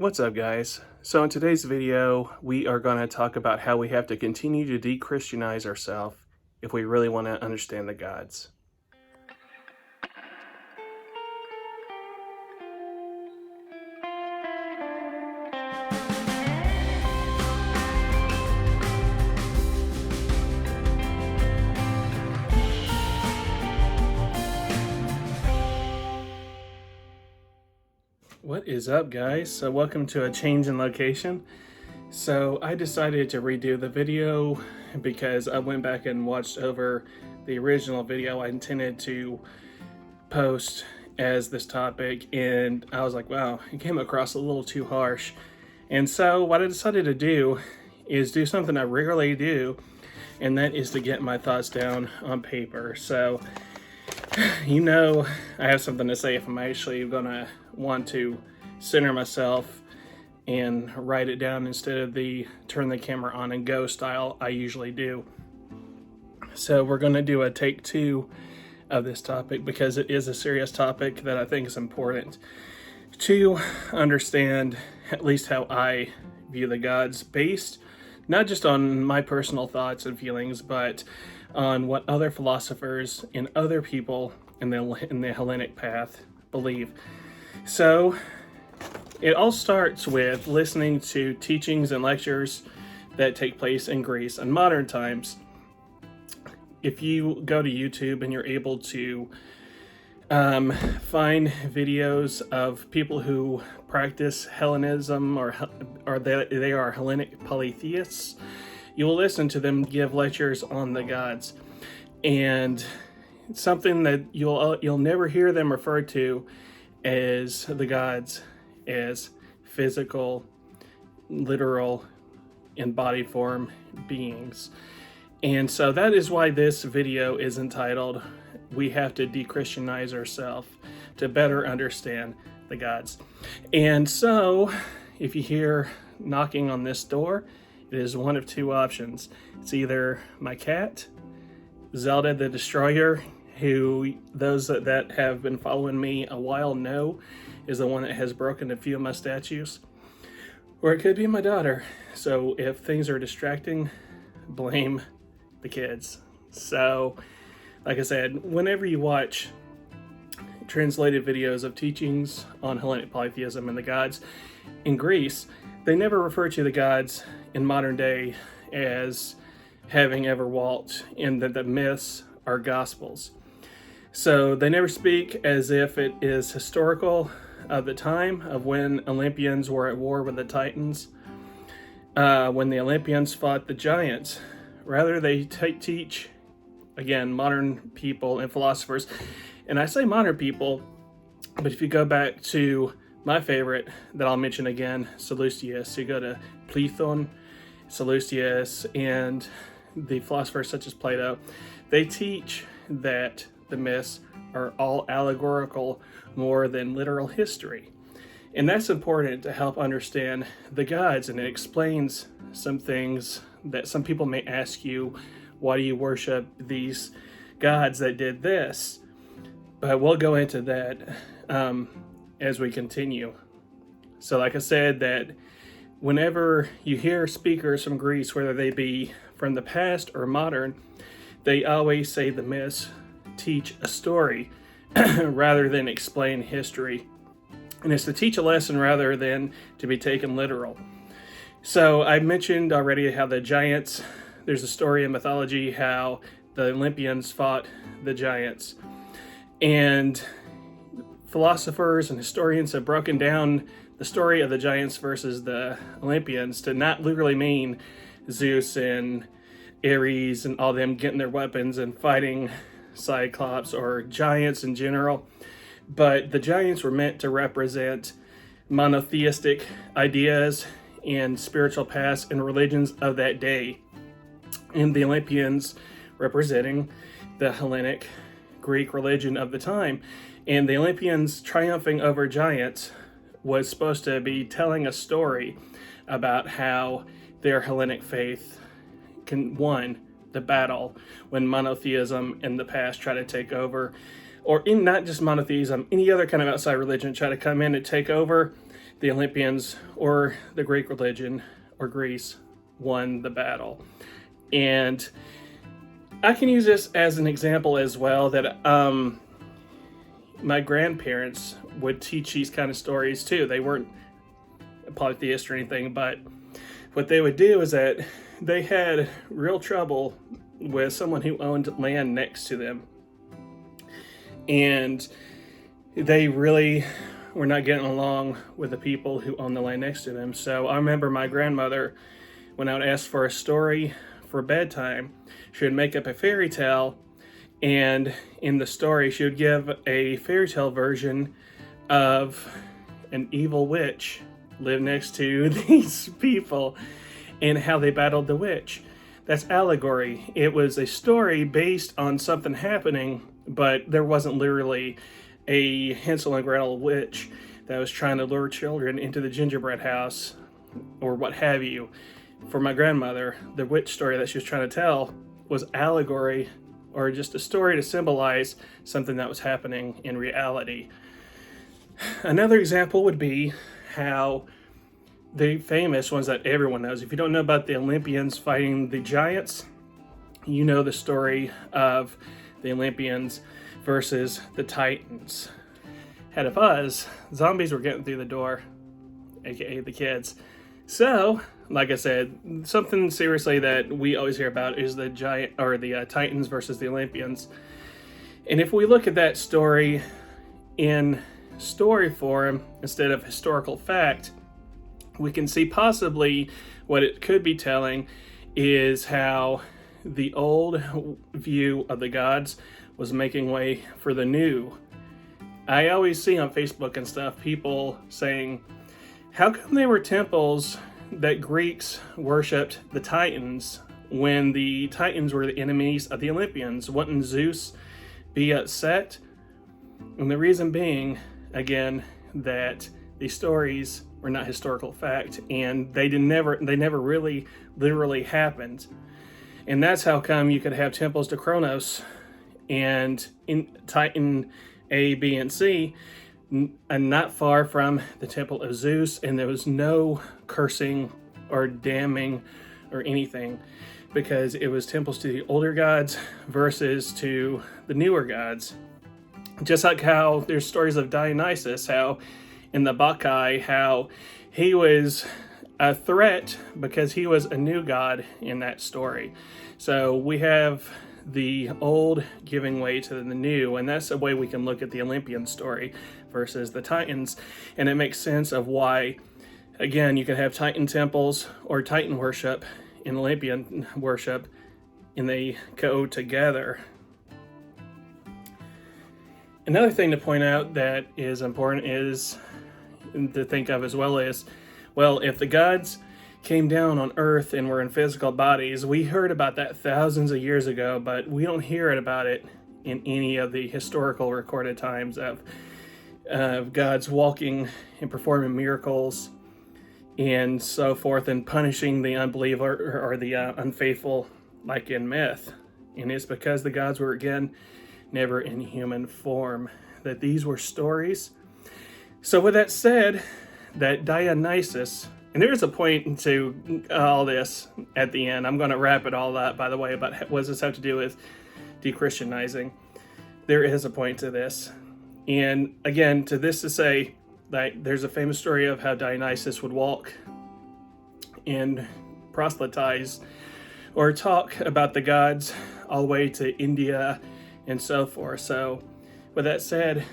What's up, guys? So in today's video, we are going to talk about how we have to continue to de-Christianize ourselves if we really want to understand the gods. What is up, guys? So welcome to a change in location. So I decided to redo the video because I went back and watched over the original video I intended to post as this topic, and I was like, wow, it came across a little too harsh. And so what I decided to do is do something I rarely do, and that is to get my thoughts down on paper. So I have something to say if I'm actually gonna want to center myself and write it down instead of the turn the camera on and go style I usually do. So we're gonna do a take two of this topic because it is a serious topic that I think is important to understand, at least how I view the gods, based not just on my personal thoughts and feelings, but on what other philosophers and other people in the Hellenic path believe. So it all starts with listening to teachings and lectures that take place in Greece in modern times. If you go to YouTube and you're able to find videos of people who practice Hellenism or they are Hellenic polytheists, you will listen to them give lectures on the gods. And something that you'll never hear them refer to as the gods as physical, literal, in body form beings. And so that is why this video is entitled, "We Have to De-Christianize Ourselves to Better Understand the Gods." And so if you hear knocking on this door, it is one of two options. It's either my cat, Zelda the Destroyer, who those that have been following me a while know is the one that has broken a few of my statues, or it could be my daughter. So if things are distracting, blame the kids. So, like I said, whenever you watch translated videos of teachings on Hellenic polytheism and the gods in Greece, they never refer to the gods in modern day as having ever walked, and that the myths are gospels. So they never speak as if it is historical of the time of when Olympians were at war with the Titans, when the Olympians fought the giants. Rather, they teach, again, modern people and philosophers. And I say modern people, but if you go back to my favorite that I'll mention again, Sallustius, you go to Platon, Sallustius, and the philosophers such as Plato, they teach that the myths are all allegorical more than literal history. And that's important to help understand the gods, and it explains some things that some people may ask you, why do you worship these gods that did this? But we'll go into that as we continue. So like I said, that whenever you hear speakers from Greece, whether they be from the past or modern, they always say the myths teach a story rather than explain history. And it's to teach a lesson rather than to be taken literal. So I mentioned already how the giants, there's a story in mythology how the Olympians fought the giants. And philosophers and historians have broken down the story of the giants versus the Olympians to not literally mean Zeus and Ares and all them getting their weapons and fighting Cyclops or giants in general. But the giants were meant to represent monotheistic ideas and spiritual paths and religions of that day. And the Olympians representing the Hellenic Greek religion of the time. And the Olympians triumphing over giants was supposed to be telling a story about how their Hellenic faith won the battle when monotheism in the past tried to take over, or in not just monotheism, any other kind of outside religion try to come in and take over. the Olympians or the Greek religion or Greece won the battle. And I can use this as an example as well, that my grandparents would teach these kind of stories too. They weren't polytheists or anything, but what they would do is that they had real trouble with someone who owned land next to them. And they really were not getting along with the people who owned the land next to them. So I remember my grandmother, when I would ask for a story for bedtime, she would make up a fairy tale, and in the story she would give a fairy tale version of an evil witch lived next to these people and how they battled the witch. That's allegory. It was a story based on something happening, but there wasn't literally a Hansel and Gretel witch that was trying to lure children into the gingerbread house or what have you. For my grandmother, the witch story that she was trying to tell was allegory, or just a story to symbolize something that was happening in reality. Another example would be how the famous ones that everyone knows. If you don't know about the Olympians fighting the giants, you know the story of the Olympians versus the Titans. Had a buzz, zombies were getting through the door, aka the kids. So, like I said, something seriously that we always hear about is the Titans versus the Olympians. And if we look at that story in story form instead of historical fact, we can see possibly what it could be telling is how the old view of the gods was making way for the new. I always see on Facebook and stuff people saying, how come they were temples that Greeks worshipped the Titans when the Titans were the enemies of the Olympians? Wouldn't Zeus be upset? And the reason being, again, that these stories were not historical fact, and they never really literally happened. And that's how come you could have temples to Kronos and in Titan A, B, and C, and not far from the temple of Zeus, and there was no cursing or damning or anything, because it was temples to the older gods versus to the newer gods. Just like how there's stories of Dionysus, how in the Bacchae, how he was a threat because he was a new god in that story. So we have the old giving way to the new, and that's a way we can look at the Olympian story versus the Titans, and it makes sense of why, again, you can have Titan temples or Titan worship and Olympian worship, and they go together. Another thing to point out that is important is to think of as well is, well, if the gods came down on earth and were in physical bodies, we heard about that thousands of years ago, but we don't hear about it in any of the historical recorded times of gods walking and performing miracles and so forth, and punishing the unbeliever or the unfaithful like in myth. And it's because the gods were, again, never in human form, that these were stories. So with that said, that Dionysus, and there is a point to all this at the end. I'm going to wrap it all up, by the way, about what does this have to do with de-Christianizing. There is a point to this. And again, to this to say that there's a famous story of how Dionysus would walk and proselytize or talk about the gods all the way to India and so forth. So with that said,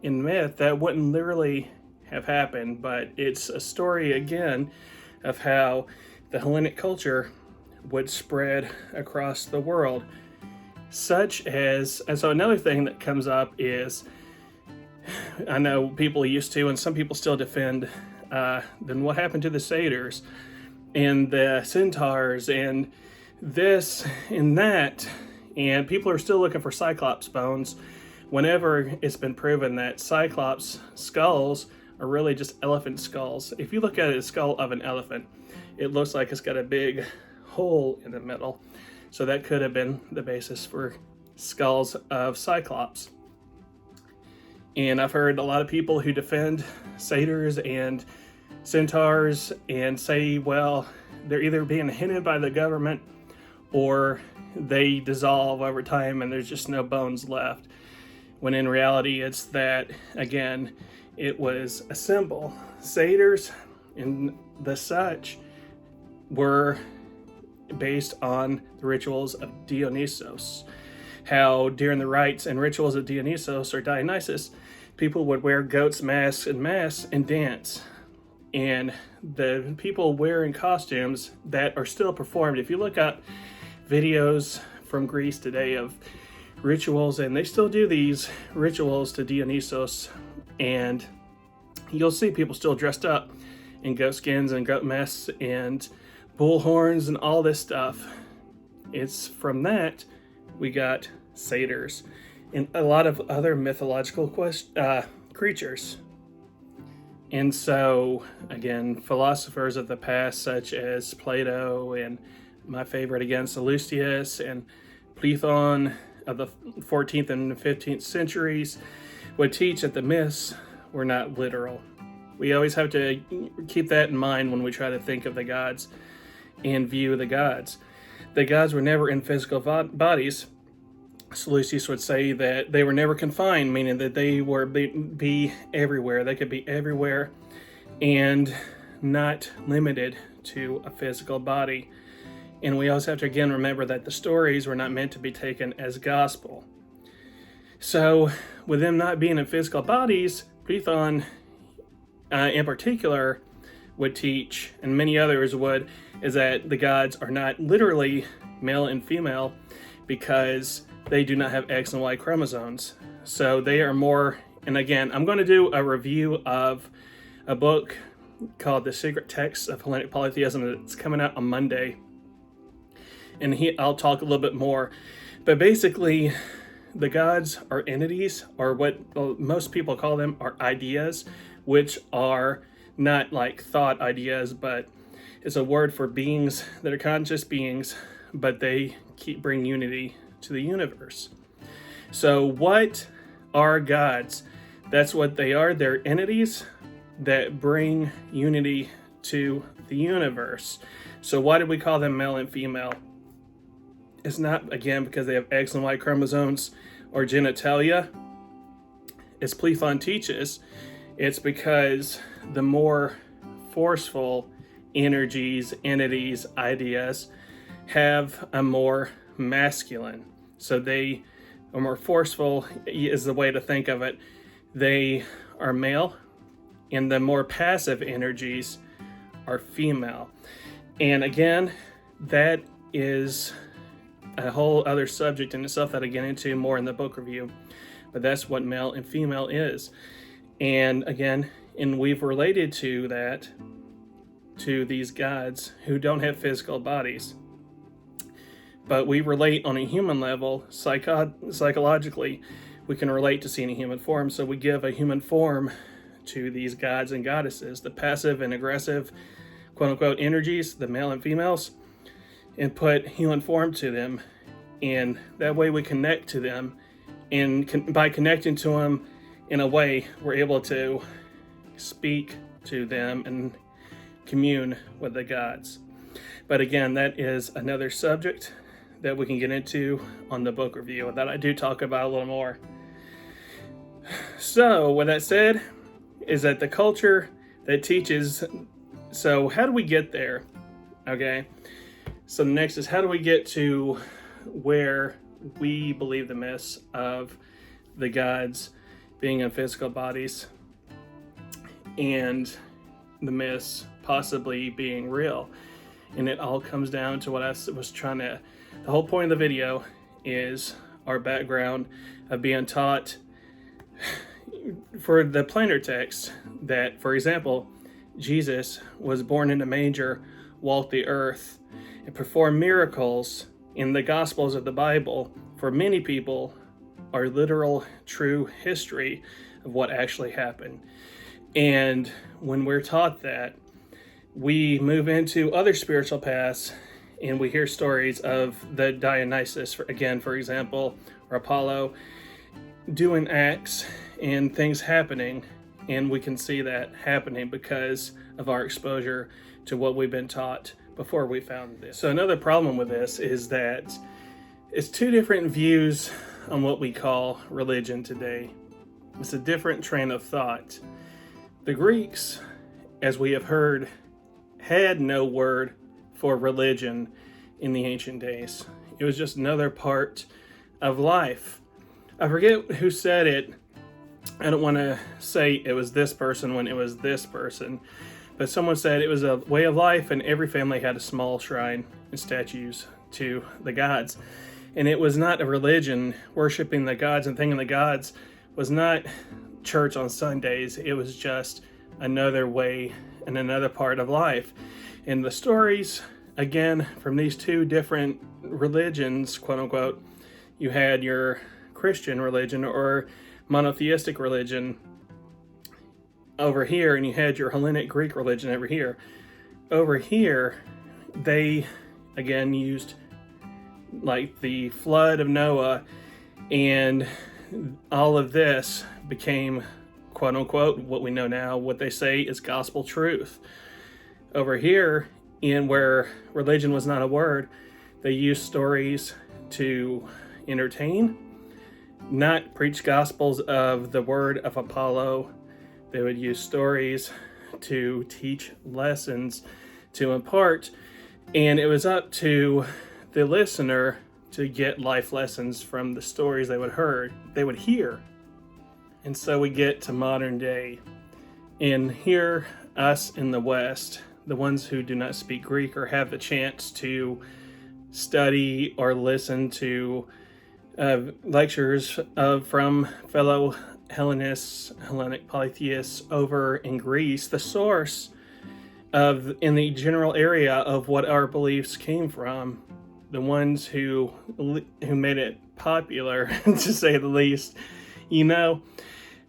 in myth, that wouldn't literally have happened, but it's a story again of how the Hellenic culture would spread across the world, such as, and so another thing that comes up is, I know people used to, and some people still defend, then what happened to the satyrs and the centaurs and this and that, and people are still looking for Cyclops bones whenever it's been proven that Cyclops skulls are really just elephant skulls. If you look at the skull of an elephant, it looks like it's got a big hole in the middle. So that could have been the basis for skulls of Cyclops. And I've heard a lot of people who defend satyrs and centaurs and say, well, they're either being hidden by the government or they dissolve over time and there's just no bones left. When in reality, it's that, again, it was a symbol. Satyrs and the such were based on the rituals of Dionysos. How during the rites and rituals of Dionysos or Dionysus, people would wear goats' masks and dance. And the people wearing costumes that are still performed, if you look up videos from Greece today of rituals, and they still do these rituals to Dionysos, and you'll see people still dressed up in goat skins and goat masks and bull horns and all this stuff. It's from that we got satyrs and a lot of other mythological creatures. And so, again, philosophers of the past, such as Plato and my favorite again, Sallustius and Platon of the 14th and 15th centuries, would teach that the myths were not literal. We always have to keep that in mind when we try to think of the gods and view the gods. The gods were never in physical bodies. Sallustius would say that they were never confined, meaning that they were be everywhere. They could be everywhere and not limited to a physical body. And we also have to again remember that the stories were not meant to be taken as gospel. So with them not being in physical bodies, Platon in particular would teach, and many others would, is that the gods are not literally male and female because they do not have X and Y chromosomes. So they are more, and again, I'm going to do a review of a book called The Secret Texts of Hellenic Polytheism that's coming out on Monday. And I'll talk a little bit more. But basically, the gods are entities, or what most people call them are ideas, which are not like thought ideas, but it's a word for beings that are conscious beings, but they bring unity to the universe. So what are gods? That's what they are. They're entities that bring unity to the universe. So why do we call them male and female? It's not, again, because they have X and Y chromosomes or genitalia. As Platon teaches, it's because the more forceful energies, entities, ideas have a more masculine. So they are more forceful is the way to think of it. They are male, and the more passive energies are female. And again, that is a whole other subject in itself that I get into more in the book review. But that's what male and female is. And again, and we've related to that to these gods who don't have physical bodies. But we relate on a human level, psychologically, we can relate to seeing a human form. So we give a human form to these gods and goddesses, the passive and aggressive, quote unquote, energies, the male and females, and put human form to them. And that way we connect to them. And by connecting to them in a way, we're able to speak to them and commune with the gods. But again, that is another subject that we can get into on the book review that I do talk about a little more. So with that said, is that the culture that teaches, so how do we get there? Okay, so the next is how do we get to where we believe the myths of the gods being in physical bodies and the myths possibly being real. And it all comes down to what I was trying to, the whole point of the video is our background of being taught for the plainer text that, for example, Jesus was born in a manger, walked the earth, and performed miracles in the Gospels of the Bible. For many people, are literal, true history of what actually happened. And when we're taught that, we move into other spiritual paths and we hear stories of the Dionysus, for example, or Apollo, doing acts and things happening. And we can see that happening because of our exposure to what we've been taught before we found this. So another problem with this is that it's two different views on what we call religion today. It's a different train of thought. The Greeks, as we have heard, had no word for religion in the ancient days. It was just another part of life. I forget who said it. I don't want to say it was this person when it was this person, but someone said it was a way of life, and every family had a small shrine and statues to the gods. And it was not a religion. Worshiping the gods and thanking the gods was not church on Sundays. It was just another way and another part of life. And the stories, again, from these two different religions, quote unquote, you had your Christian religion or monotheistic religion over here, and you had your Hellenic Greek religion over here. Over here, they, again, used like the flood of Noah, and all of this became, quote unquote, what we know now, what they say is gospel truth. Over here, in where religion was not a word, they used stories to entertain, not preach gospels of the word of Apollo. They would use stories to teach lessons, to impart, and it was up to the listener to get life lessons from the stories they would hear. And so we get to modern day, and here us in the West, the ones who do not speak Greek or have the chance to study or listen to lectures from fellow Hellenists, Hellenic polytheists over in Greece, the source of, in the general area of what our beliefs came from, the ones who made it popular, to say the least,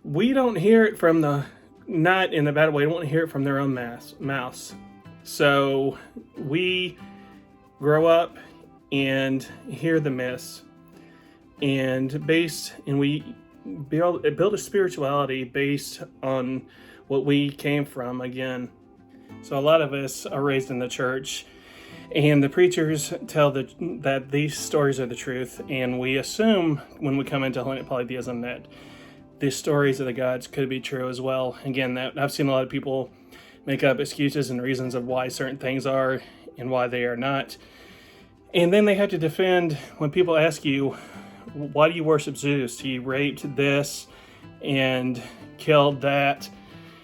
we don't hear it from not in a bad way, we don't hear it from their own mouths. So we grow up and hear the myths, and we build a spirituality based on what we came from again. So a lot of us are raised in the church, and the preachers tell that these stories are the truth, and we assume when we come into Hellenic polytheism that the stories of the gods could be true as well. Again, that I've seen a lot of people make up excuses and reasons of why certain things are and why they are not. And then they have to defend when people ask you, why do you worship Zeus? He raped this and killed that.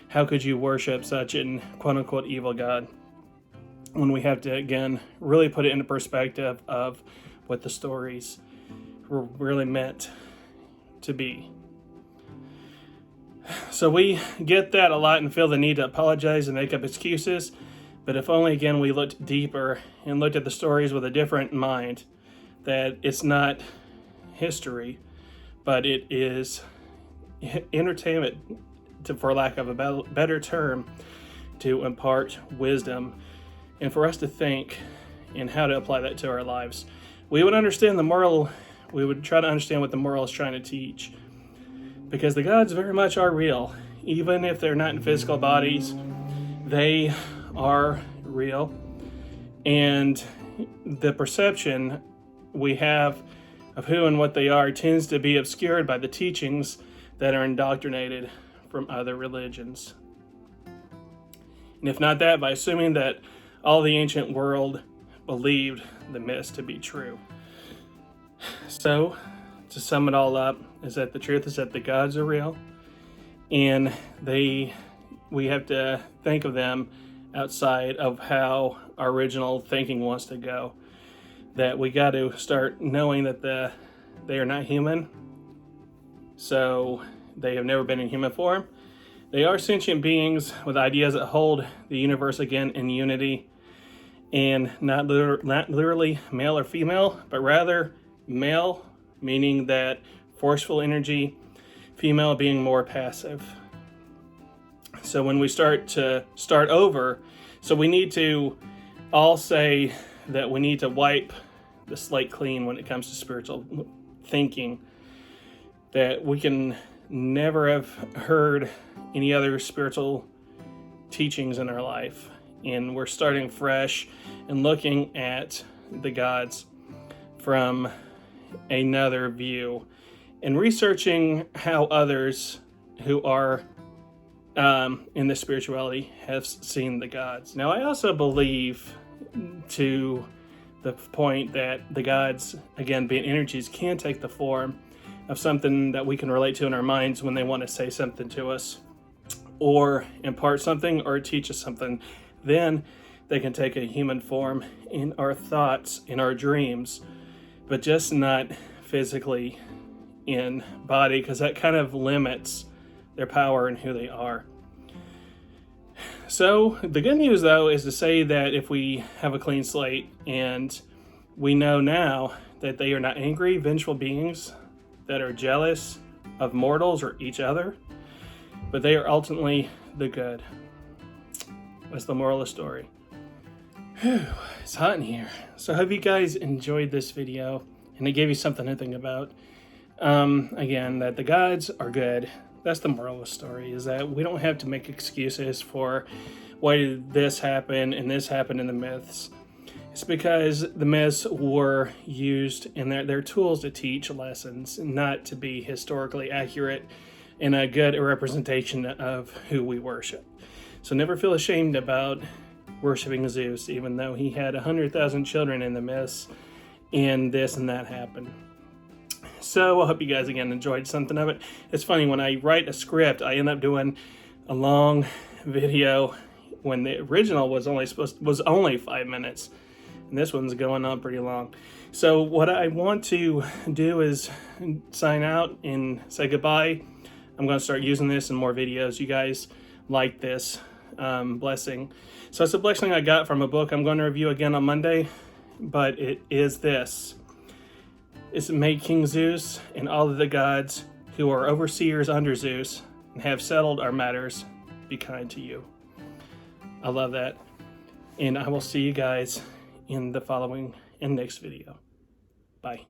How could you worship such an quote-unquote evil god? When we have to, again, really put it into perspective of what the stories were really meant to be. So we get that a lot and feel the need to apologize and make up excuses. But if only, again, we looked deeper and looked at the stories with a different mind, that it's not history, but it is entertainment, for lack of a better term, to impart wisdom and for us to think and how to apply that to our lives. We would understand the moral, we would try to understand what the moral is trying to teach, because the gods very much are real. Even if they're not in physical bodies, they are real. And the perception we have of who and what they are tends to be obscured by the teachings that are indoctrinated from other religions. And if not that, by assuming that all the ancient world believed the myths to be true. So, to sum it all up, is that the truth is that the gods are real, and we have to think of them outside of how our original thinking wants to go. That we got to start knowing that they are not human, so they have never been in human form. They are sentient beings with ideas that hold the universe again in unity, and not literally male or female, but rather male, meaning that forceful energy, female being more passive. So when we start over, so we need to all say that we need to wipe the slate clean when it comes to spiritual thinking, that we can never have heard any other spiritual teachings in our life. And we're starting fresh and looking at the gods from another view and researching how others who are in the spirituality have seen the gods. Now, I also believe to the point that the gods, again, being energies, can take the form of something that we can relate to in our minds when they want to say something to us or impart something or teach us something. Then they can take a human form in our thoughts, in our dreams, but just not physically in body, because that kind of limits their power and who they are. So the good news, though, is to say that if we have a clean slate and we know now that they are not angry, vengeful beings that are jealous of mortals or each other, but they are ultimately the good. That's the moral of the story. Whew, it's hot in here. So I hope you guys enjoyed this video and it gave you something to think about. Again, that the gods are good. That's the moral of the story, is that we don't have to make excuses for why did this happen and this happened in the myths. It's because the myths were used and they're tools to teach lessons, not to be historically accurate and a good representation of who we worship. So never feel ashamed about worshiping Zeus, even though he had 100,000 children in the myths and this and that happened. So I hope you guys, again, enjoyed something of it. It's funny, when I write a script, I end up doing a long video when the original was only 5 minutes. And this one's going on pretty long. So what I want to do is sign out and say goodbye. I'm going to start using this in more videos. You guys like this blessing. So it's a blessing I got from a book I'm going to review again on Monday. But it is this. It's may King Zeus and all of the gods who are overseers under Zeus and have settled our matters be kind to you. I love that. And I will see you guys in the next video. Bye.